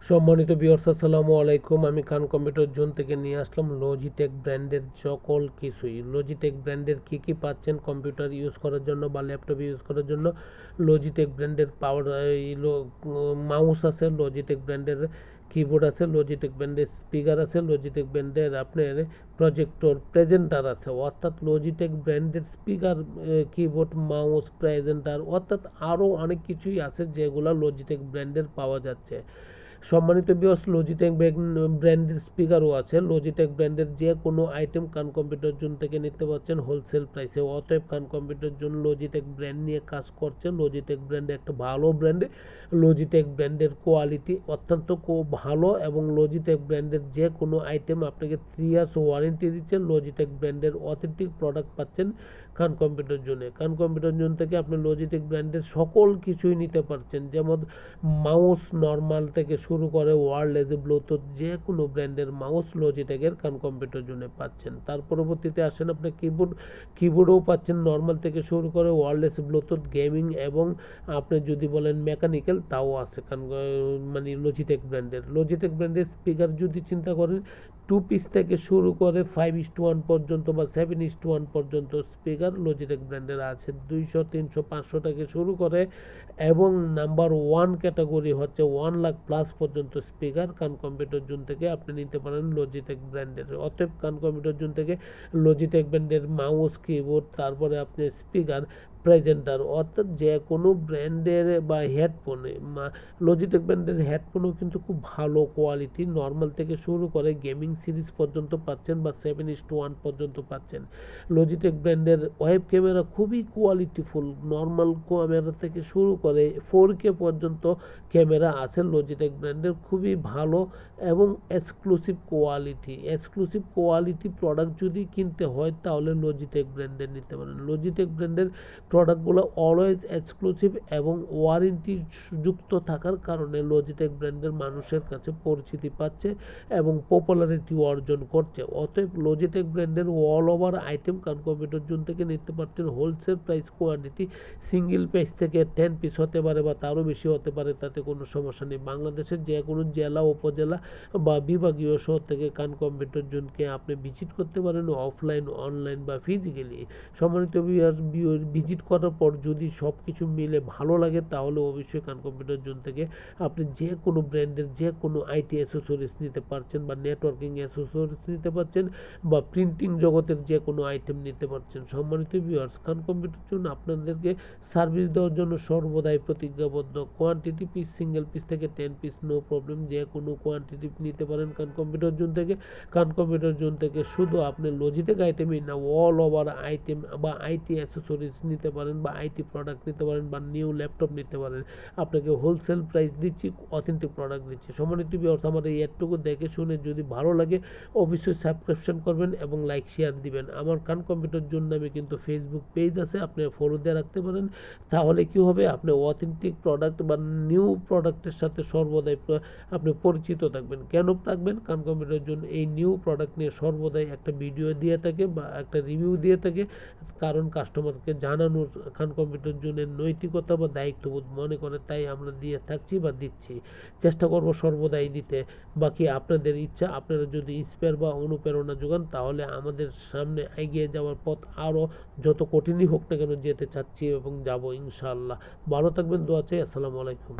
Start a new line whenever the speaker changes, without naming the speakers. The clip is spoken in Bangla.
সম্মানিত ভিউয়ার্স, আসসালামু আলাইকুম। আমি খান কম্পিউটার জোন থেকে নিয়ে আসলাম লজিটেক ব্র্যান্ডের সকল কিছুই। লজিটেক ব্র্যান্ডের কী পাচ্ছেন কম্পিউটার ইউজ করার জন্য বা ল্যাপটপ ইউজ করার জন্য। লজিটেক ব্র্যান্ডের পাওয়ার মাউস আছে, লজিটেক ব্র্যান্ডের কিবোর্ড আছে, লজিটেক ব্র্যান্ডের স্পিকার আছে, লজিটেক ব্র্যান্ডের আপনার প্রজেক্টর প্রেজেন্টার আছে। অর্থাৎ লজিটেক ব্র্যান্ডের স্পিকার, কিবোর্ড, মাউস, প্রেজেন্টার অর্থাৎ আরও অনেক কিছুই আছে যেগুলো লজিটেক ব্র্যান্ডের পাওয়া যাচ্ছে। সম্মানিত ভিউয়ার্স, লজিটেক ব্র্যান্ডের স্পিকারও আছে। লজিটেক ব্র্যান্ডের যে কোনো আইটেম খান কম্পিউটার জোন থেকে নিতে পারছেন হোলসেল প্রাইসে। অতএব খান কম্পিউটার জোন লজিটেক ব্র্যান্ড নিয়ে কাজ করছে। লজিটেক ব্র্যান্ড একটা ভালো ব্র্যান্ড। লজিটেক ব্র্যান্ডের কোয়ালিটি অত্যন্ত ভালো এবং লজিটেক ব্র্যান্ডের যে কোনো আইটেম আপনাকে 3 ইয়ার্স ওয়ারেন্টি দিচ্ছে। লজিটেক ব্র্যান্ডের অথেন্টিক প্রোডাক্ট পাচ্ছেন খান কম্পিউটার জোনে। খান কম্পিউটার জোন থেকে আপনি লজিটেক ব্র্যান্ডের সকল কিছুই নিতে পারছেন, যেমন মাউস নর্মাল থেকে শুরু করে ওয়্যারলেস, ব্লুটুথ, যে কোনো ব্র্যান্ডের মাউস লজিটেকের খান কম্পিউটার জোনে পাচ্ছেন। তার পরবর্তীতে আসেন আপনি কিবোর্ডও পাচ্ছেন নর্মাল থেকে শুরু করে ওয়্যারলেস, ব্লুটুথ, গেমিং এবং আপনি যদি বলেন মেকানিক্যাল তাও আছে মানে লজিটেক ব্র্যান্ডের স্পিকার যদি চিন্তা করেন 2 পিস থেকে শুরু করে 5:1 পর্যন্ত বা 7:1 পর্যন্ত স্পিকার লজিটেক ব্র্যান্ডের আছে। 200, 300, 500 থেকে শুরু করে এবং নাম্বার 1 ক্যাটাগরি হচ্ছে 1 লাখ প্লাস পর্যন্ত স্পিকার খান কম্পিউটার জোন থেকে আপনি নিতে পারেন লজিটেক ব্র্যান্ডের। অতএব খান কম্পিউটার জোন থেকে লজিটেক ব্র্যান্ডের মাউস, কিবোর্ড, তারপরে আপনি স্পিকার, প্রেজেন্টার অর্থাৎ যে কোনো ব্র্যান্ডের বা হেডফোনে, লজিটেক ব্র্যান্ডের হেডফোনও কিন্তু খুব ভালো কোয়ালিটি, নর্মাল থেকে শুরু করে গেমিং সিরিজ পর্যন্ত পাচ্ছেন বা 7:1 পর্যন্ত পাচ্ছেন। লজিটেক ব্র্যান্ডের ওয়েব ক্যামেরা খুবই কোয়ালিটিফুল, নর্মাল ক্যামেরা থেকে শুরু করে 4K পর্যন্ত ক্যামেরা আছে লজিটেক ব্র্যান্ডের, খুবই ভালো এবং এক্সক্লুসিভ কোয়ালিটি প্রোডাক্ট যদি কিনতে হয় তাহলে লজিটেক ব্র্যান্ডের নিতে পারেন। লজিটেক ব্র্যান্ডের প্রোডাক্টগুলো অলওয়েজ এক্সক্লুসিভ এবং ওয়ারেন্টি যুক্ত থাকার কারণে লজিটেক ব্র্যান্ডের মানুষের কাছে পরিচিতি পাচ্ছে এবং পপুলারিটি অর্জন করছে। অতএব লজিটেক ব্র্যান্ডের অল ওভার আইটেম খান কম্পিউটার জোন থেকে নিতে পারছেন wholesale price quantity. Single page থেকে 10 পিস হতে পারে বা তারও বেশি হতে পারে, তাতে কোনো সমস্যা নেই। বাংলাদেশের যে কোনো জেলা, উপজেলা বা বিভাগীয় শহর থেকে খান কম্পিউটার জোনকে আপনি ভিজিট করতে পারেন, অফলাইন, অনলাইন বা ফিজিক্যালি। সম্মানিত ভিজিট করার পর যদি সব কিছু মিলে ভালো লাগে তাহলে অবশ্যই খান কম্পিউটার জোন থেকে আপনি যে কোনো ব্র্যান্ডের যে কোনো আইটি অ্যাসেসরিজ নিতে পারছেন বা নেটওয়ার্কিং অ্যাসেসরিজ নিতে পারছেন বা প্রিন্টিং জগতের যে কোনো আইটেম নিতে পারছেন। সম্মানিত ভিউয়ার্স, খান কম্পিউটার জোন আপনাদেরকে সার্ভিস দেওয়ার জন্য সর্বদাই প্রতিজ্ঞাবদ্ধ। কোয়ান্টিটি পিস, সিঙ্গেল পিস থেকে 10 পিস নো প্রবলেম, যে কোনো কোয়ান্টিটি নিতে পারেন খান কম্পিউটার জোন থেকে। খান কম্পিউটার জোন থেকে শুধু আপনি লজিটেক আইটেমই না, অল ওভার আইটেম বা আইটি অ্যাসেসরিজ নিতে পারেন বা আইটি প্রোডাক্ট নিতে পারেন বা নিউ ল্যাপটপ নিতে পারেন। আপনাকে হোলসেল প্রাইস দিচ্ছি, অথেন্টিক প্রোডাক্ট দিচ্ছি। সম্মানিত ভিউয়ার্স, আমার এই এটুকু দেখে শুনে যদি ভালো লাগে অবশ্যই সাবস্ক্রিপশন করবেন এবং লাইক শেয়ার দিবেন। আমার খান কম্পিউটার জোন নামে কিন্তু ফেসবুক পেজ আছে, আপনি ফলো দিয়ে রাখতে পারেন। তাহলে কি হবে, আপনি অথেন্টিক প্রোডাক্ট বা নিউ প্রোডাক্টের সাথে সর্বদাই আপনি পরিচিত থাকবেন। কেন থাকবেন? খান কম্পিউটার জোন এই নিউ প্রোডাক্ট নিয়ে সর্বদাই একটা ভিডিও দিয়ে থাকে বা একটা রিভিউ দিয়ে থাকে, কারণ কাস্টমারকে জানানোর খান কম্পিউটার জোনের নৈতিকতা বা দায়িত্ববোধ মনে করে, তাই আমরা দিয়ে থাকছি বা দিচ্ছি, চেষ্টা করব সর্বদাই দিতে। বাকি আপনাদের ইচ্ছা, আপনারা যদি ইন্সপায়ার বা অনুপ্রেরণা যোগান তাহলে আমাদের সামনে এগিয়ে যাওয়ার পথ আরও যত কঠিনই হোক না কেন যেতে চাচ্ছি এবং যাব ইনশাআল্লাহ। ভালো থাকবেন, দোয়া চাই। আসসালামু আলাইকুম।